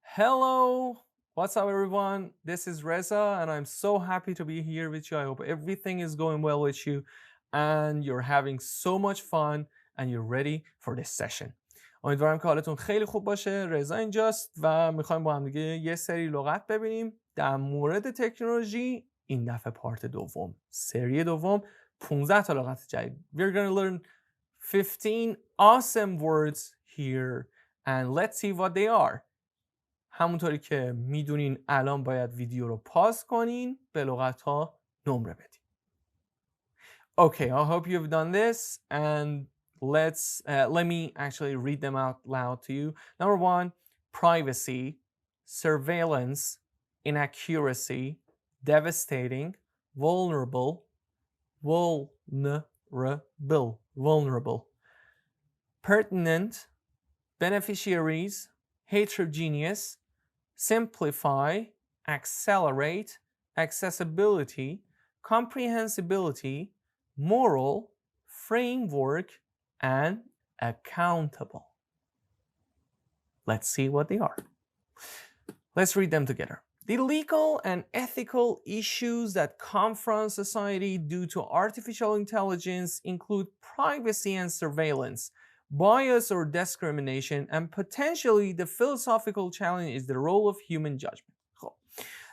Hello, what's up everyone? This is Reza and I'm so happy to be here with you. I hope everything is going well with you and you're having so much fun and you're ready for this session. امیدوارم که حالتون خیلی خوب باشه. رضا اینجاست و میخوایم با هم دیگه یه سری لغات ببینیم در مورد تکنولوژی. این دفعه پارت دوم، سری دوم، 15 تا لغت جدید. We're gonna learn 15 awesome words here and let's see what they are. همونطوری که میدونین الان باید ویدیو رو پاز کنین، به لغت ها نمره بدین. Okay, I hope you've done this and let me actually read them out loud to you. Number 1, privacy, surveillance, inaccuracy, devastating, vulnerable, vulnerable, pertinent, beneficiaries, heterogeneous, simplify, accelerate, accessibility, comprehensibility, moral, framework, and accountable. Let's see what they are. Let's read them together. The legal and ethical issues that confront society due to artificial intelligence include privacy and surveillance, bias or discrimination, and potentially the philosophical challenge is the role of human judgment. خب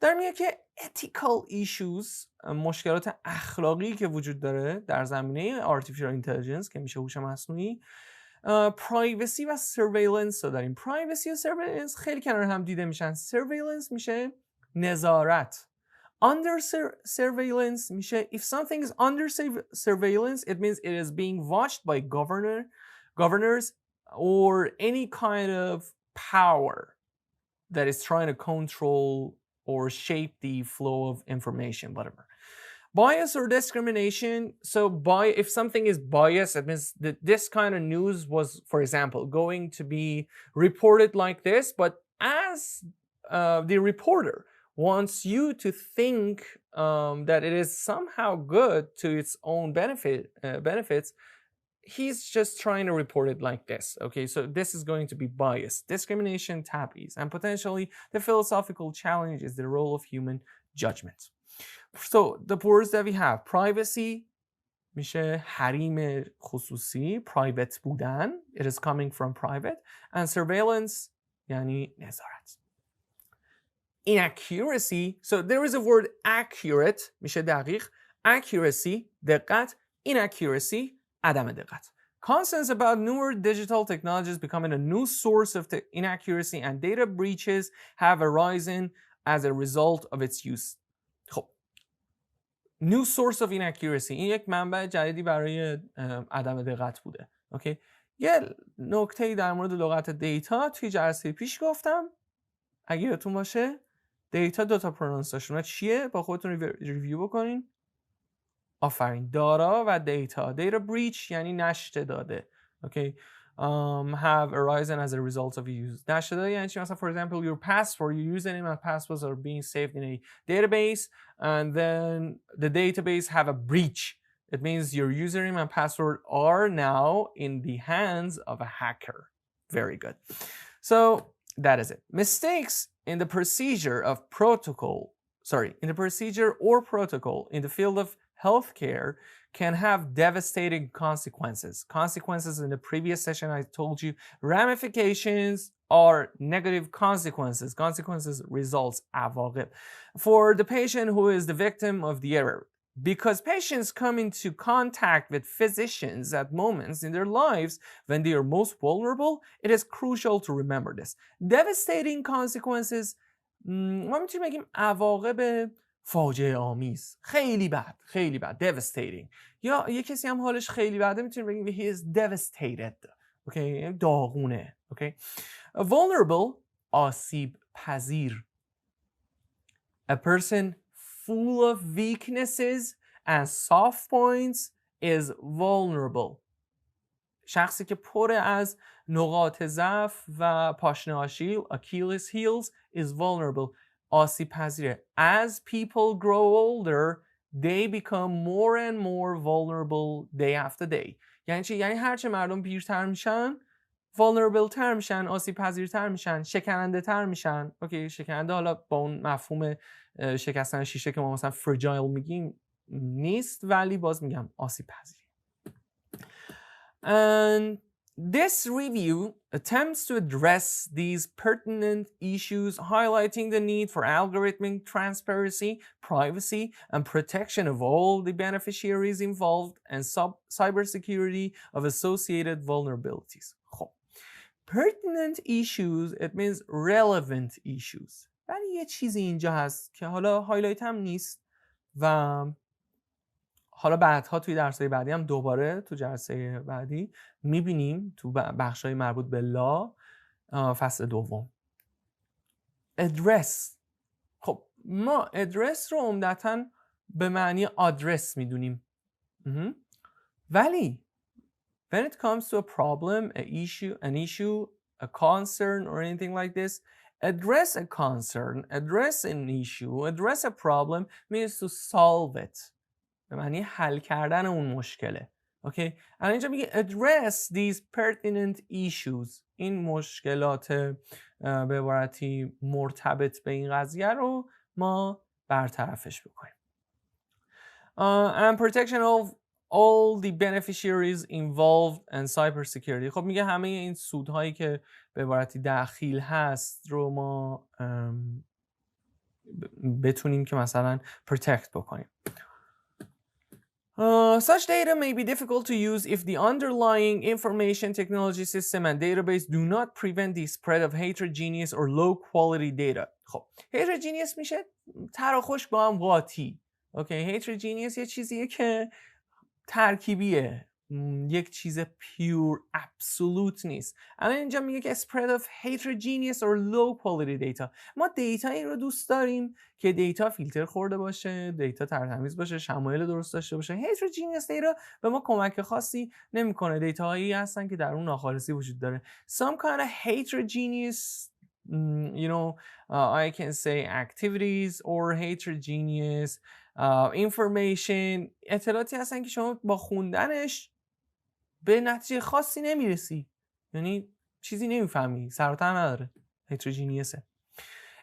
در میگه که ethical issues، مشکلات اخلاقی که وجود داره در زمینه artificial intelligence که میشه هوش مصنوعی، privacy و surveillance رو داریم. privacy و surveillance خیلی کنار هم دیده میشن. surveillance میشه نظارت. under surveillance میشه if something is under surveillance it means it is being watched by governors or any kind of power that is trying to control or shape the flow of information, whatever. Bias or discrimination. So if something is biased, it means that this kind of news was, for example, going to be reported like this, but as the reporter wants you to think that it is somehow good to its own benefits, he's just trying to report it like this. Okay, so this is going to be bias, discrimination, taboos, and potentially the philosophical challenge is the role of human judgment. So the words that we have, privacy میشه حریم خصوصی، private بودن, it is coming from private, and surveillance یعنی نظارت. Inaccuracy, so there is a word accurate میشه دقیق, accuracy دقت, inaccuracy عدم دقت. Concerns about newer digital technologies becoming a new source of inaccuracy and data breaches have arisen as a result of its use. خب new source of inaccuracy این یک منبع جدیدی برای عدم دقت بوده. اوکی، یه نکته در مورد لغت دیتا توی جلسه پیش گفتم اگه یادتون باشه. دیتا دو تا پرونانسیشن چیه؟ با خودتون ریویو بکنین. آفرین، دارا و دیتا. دیتا breach یعنی نشت داده. Okay. Have arisen as a result of use. نشت داده یعنی چی؟ مثلا for example your password, your username and passwords are being saved in a database and then the database have a breach. It means your username and password are now in the hands of a hacker. Very good. So that is it. Mistakes in the procedure or protocol in the field of healthcare can have devastating consequences. Consequences in the previous session I told you, ramifications are negative consequences. Consequences results, عواقب. For the patient who is the victim of the error. Because patients come into contact with physicians at moments in their lives when they are most vulnerable, it is crucial to remember this. Devastating consequences ما میتونیم بگیم عواقب فاجعه آمیز، خیلی بد devastating. یا یه کسی هم حالش خیلی بده میتونیم بگیم he is devastated. اوکی، داغونه. اوکی. Vulnerable آسیب پذیر. A person full of weaknesses and soft points is vulnerable. شخصی که پر از نقاط ضعف و پاشنه آشیل Achilles heels is vulnerable. آسیب پذیره. As people grow older, they become more and more vulnerable day after day. یعنی چی؟ یعنی هرچه مردم پیرتر میشن vulnerable تر میشن، آسیب پذیرتر میشن، شکننده تر میشن. اوکی، شکننده حالا با اون مفهوم شکستن شیشه که ما مثلا fragile میگیم نیست، ولی باز میگم آسیب پذیر. And this review attempts to address these pertinent issues, highlighting the need for algorithmic transparency, privacy, and protection of all the beneficiaries involved, and cybersecurity of associated vulnerabilities. خب. Pertinent issues, it means relevant issues. ولی یه چیزی اینجا هست که حالا هایلایت هم نیست و حالا بعدها توی درس‌های بعدی هم دوباره تو جلسه بعدی می‌بینیم تو بخش‌های مربوط به لا فصل دوم. ادرس. خب ما ادرس رو عمدتاً به معنی آدرس می‌دونیم. ولی when it comes to a problem, an issue, a concern or anything like this, address a concern, address an issue, address a problem means to solve it. به معنی حل کردن اون مشکله. اوکی؟ الان اینجا میگه address these pertinent issues. این مشکلات به عبارتی مرتبط به این قضیه رو ما برطرفش بکنیم. And protection of all the beneficiaries involved and cybersecurity. خب میگه همه این سودهایی که به عبارتی دخیل هست رو ما بتونیم که مثلا protect بکنیم. Such data may be difficult to use if the underlying information technology system and database do not prevent the spread of heterogeneous or low quality data. خب heterogeneous میشه تراخوش با هم قاطی. اوکی، heterogeneous یه چیزیه که ترکیبیه، یک چیز پیور ابسولوت نیست. الان اینجا میگه که spread of heterogeneous or low quality data. ما دیتایی رو دوست داریم که دیتا فیلتر خورده باشه، دیتا ترتمیز باشه، شمایل درست داشته باشه. heterogeneous دیتا به ما کمک خاصی نمیکنه. دیتاهایی هستن که در اون ناخالصی وجود داره. Some kind of heterogeneous I can say activities or heterogeneous information، اطلاعاتی هستن که شما با خوندنش به نتیجه خاصی نمیرسی، یعنی چیزی نمیفهمی، سر و ته نداره، heterogeneous.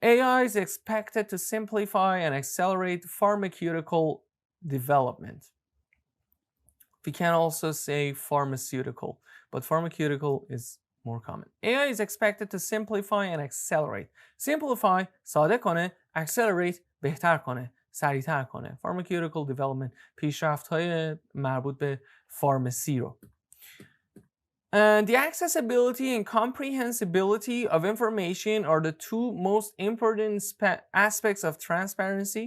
AI is expected to simplify and accelerate pharmaceutical development. We can also say pharmaceutical, but pharmaceutical is more common. AI is expected to simplify and accelerate. Simplify ساده کنه، accelerate بهتر کنه، سریعتر کنه. Pharmaceutical development پیشرفت‌های مربوط به فارمسی رو. And the accessibility and comprehensibility of information are the two most important aspects of transparency.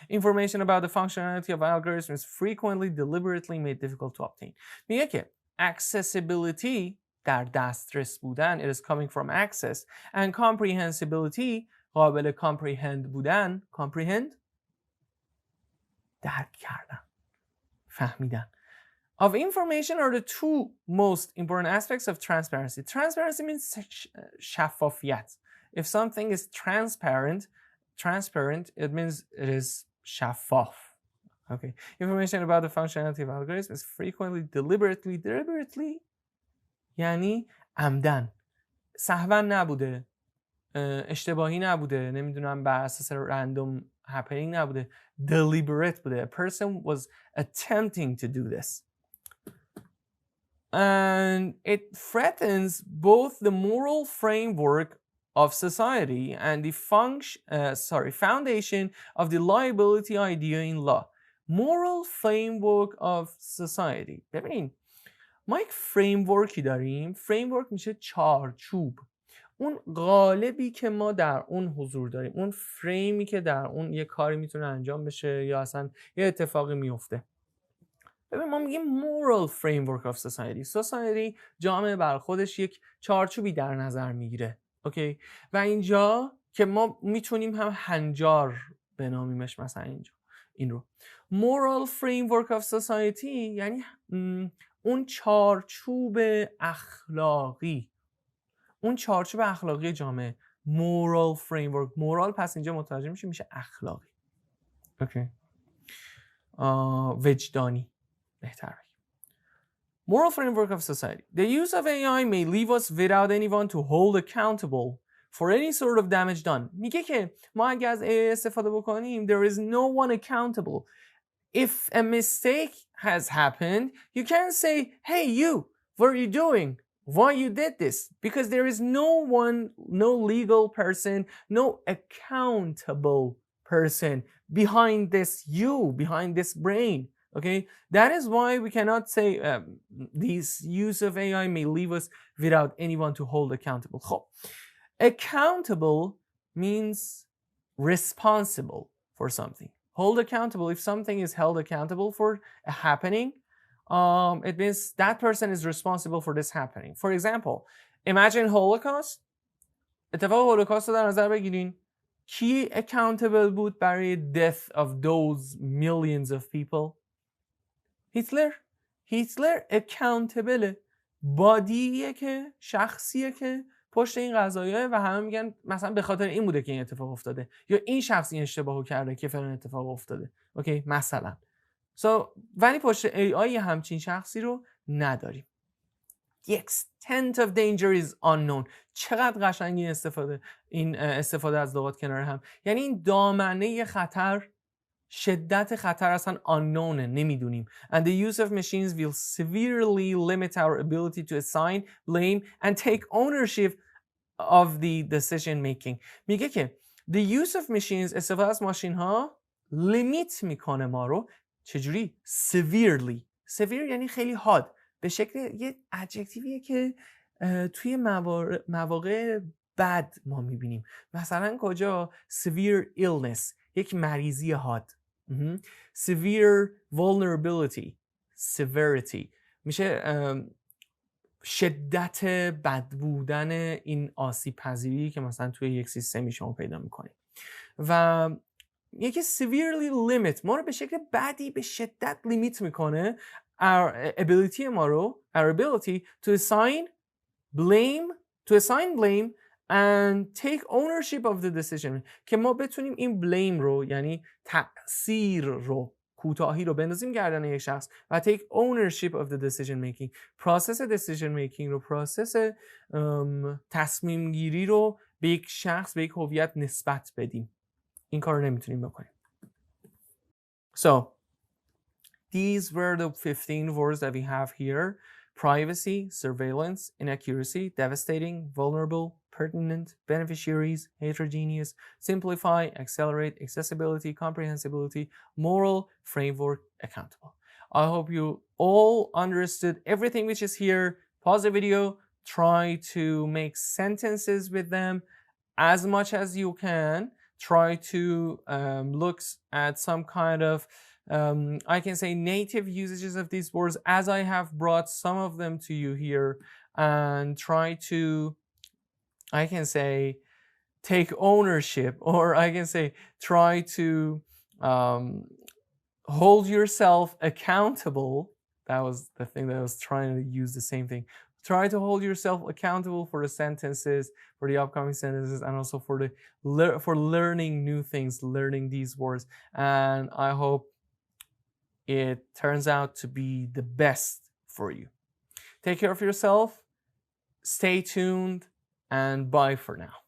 Information about the functionality of algorithms is frequently deliberately made difficult to obtain. میگه که accessibility در دسترس بودن it is coming from access and comprehensibility قابل comprehend بودن comprehend درک کردن فهمیدن of information are the two most important aspects of transparency. Transparency means شفافیت. If something is transparent it means it is شفاف. Okay. Information about the functionality of algorithms is frequently deliberately یعنی عمدن، سهوا نبوده، اشتباهی نبوده، نمیدونم بر اساس random happening نبوده، deliberate بوده. A person was attempting to do this. And it threatens both the moral framework of society and the foundation of the liability idea in law. Moral framework of society. ببین ما یک فریمورکی داریم. فریمورک میشه چارچوب، اون قالبی که ما در اون حضور داریم، اون فریمی که در اون یه کاری میتونه انجام بشه یا اصلا یه اتفاقی میفته. ببین ما میگیم moral framework of society. جامعه بر خودش یک چارچوبی در نظر میگیره. اوکی؟ و اینجا که ما میتونیم هم هنجار بنامیمش، مثلا اینجا این رو moral framework of society یعنی اون چارچوب اخلاقی، اون چارچوب اخلاقی جامعه. moral framework، moral پس اینجا متوجه میشه اخلاقی. اوکی. وجدانی بهتره. Moral framework of society. The use of AI may leave us without anyone to hold accountable for any sort of damage done. میگه که ما اگه از AI استفاده بکنیم there is no one accountable. If a mistake has happened, you can't say, hey you, what are you doing? Why you did this? Because there is no one, no legal person, no accountable person behind this you, behind this brain. Okay, that is why we cannot say this use of AI may leave us without anyone to hold accountable. خب. Accountable means responsible for something. Hold accountable, if something is held accountable for a happening, it means that person is responsible for this happening. For example, imagine Holocaust. اتفاق هولوکاست رو در نظر بگیرین. کی accountable بود برای death of those millions of people? هیتلر accountable. بادیه که شخصیه که پشت این قضایه و همه میگن مثلا به خاطر این بوده که این اتفاق افتاده یا این شخص این اشتباهو کرده که فلان اتفاق افتاده. اوکی مثلا. ولی پشت AI همچین شخصی رو نداریم. The extent of danger is unknown. چقدر قشنگ این استفاده از لغات کنار هم. یعنی این دامنه خطر، شدت خطر اصلا unknown، نمیدونیم. And the use of machines will severely limit our ability to assign, blame and take ownership of the decision making. میگه که the use of machines، استفاده از ماشین ها لیمیت میکنه ما رو. چجوری؟ severely. severe یعنی خیلی حاد، به شکل یه ادجکتیویه که توی مواقع بد ما میبینیم. مثلا کجا؟ severe illness، یک مریضی حاد. severe vulnerability، severity میشه شدت بد بودن این آسیب پذیری که مثلا توی یک سیستمی شما پیدا میکنید. و یکی severely limit ما رو به شکل بدی به شدت لیمیت میکنه our ability ما رو، our ability to assign blame and take ownership of the decision، که ما بتونیم این blame رو یعنی تأثیر رو، کوتاهی رو بندازیم گردن یک شخص و take ownership of the decision making، پروسس decision making رو، پروسس تصمیم گیری رو به یک شخص، به یک هویت نسبت بدیم. این کار رو نمیتونیم بکنیم. So these were the 15 words that we have here: privacy, surveillance, inaccuracy, devastating, vulnerable, pertinent, beneficiaries, heterogeneous, simplify, accelerate, accessibility, comprehensibility, moral, framework, accountable. I hope you all understood everything which is here. Pause the video, try to make sentences with them as much as you can. Try to look at some kind of I can say native usages of these words as I have brought some of them to you here, and try to, I can say, take ownership, or I can say try to hold yourself accountable. That was the thing that I was trying to use, the same thing. Try to hold yourself accountable for the sentences, for the upcoming sentences, and also for learning new things, learning these words. And I hope it turns out to be the best for you. Take care of yourself, stay tuned, and bye for now.